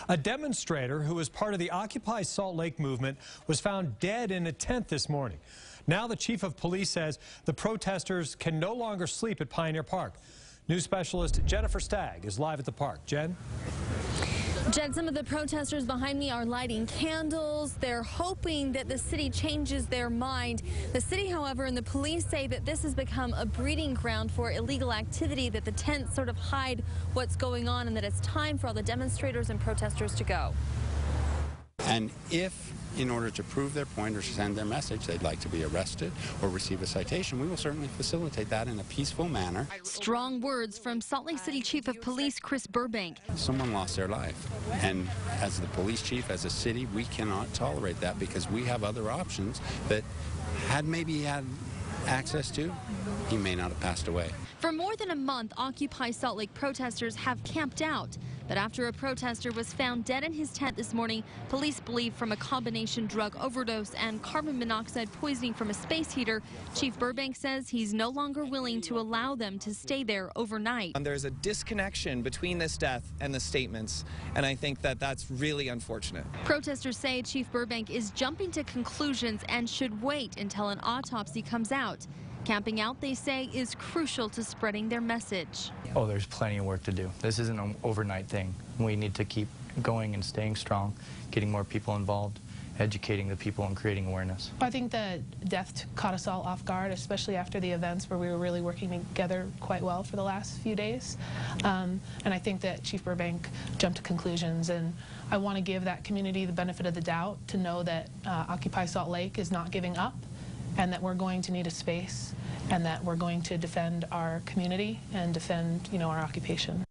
A demonstrator who was part of the Occupy Salt Lake movement was found dead in a tent this morning. Now the chief of police says the protesters can no longer sleep at Pioneer Park. News specialist Jennifer Stagg is live at the park. Jen? Jen, some of the protesters behind me are lighting candles. They're hoping that the city changes their mind. The city, however, and the police say that this has become a breeding ground for illegal activity, that the tents sort of hide what's going on, and that it's time for all the demonstrators and protesters to go. And if, in order to prove their point or send their message, they'd like to be arrested or receive a citation, we will certainly facilitate that in a peaceful manner. Strong words from Salt Lake City Chief of Police Chris Burbank. Someone lost their life. And as the police chief, as a city, we cannot tolerate that because we have other options that maybe had access to, he may not have passed away. For more than a month, Occupy Salt Lake protesters have camped out. But after a protester was found dead in his tent this morning, police believe from a combination drug overdose and carbon monoxide poisoning from a space heater, Chief Burbank says he's no longer willing to allow them to stay there overnight. There's a disconnection between this death and the statements, and I think that that's really unfortunate. Protesters say Chief Burbank is jumping to conclusions and should wait until an autopsy comes out. Camping out, they say, is crucial to spreading their message. Oh, there's plenty of work to do. This isn't an overnight thing. We need to keep going and staying strong, getting more people involved, educating the people, and creating awareness. I think the death caught us all off guard, especially after the events where we were really working together quite well for the last few days. And I think that Chief Burbank jumped to conclusions, and I want to give that community the benefit of the doubt to know that Occupy Salt Lake is not giving up, and that we're going to need a space, and that we're going to defend our community and defend, our occupation.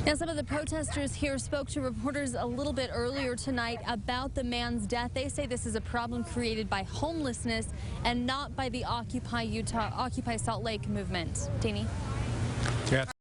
Now, some of the protesters here spoke to reporters a little bit earlier tonight about the man's death. They say this is a problem created by homelessness and not by the Occupy Salt Lake movement. Danny? Yeah.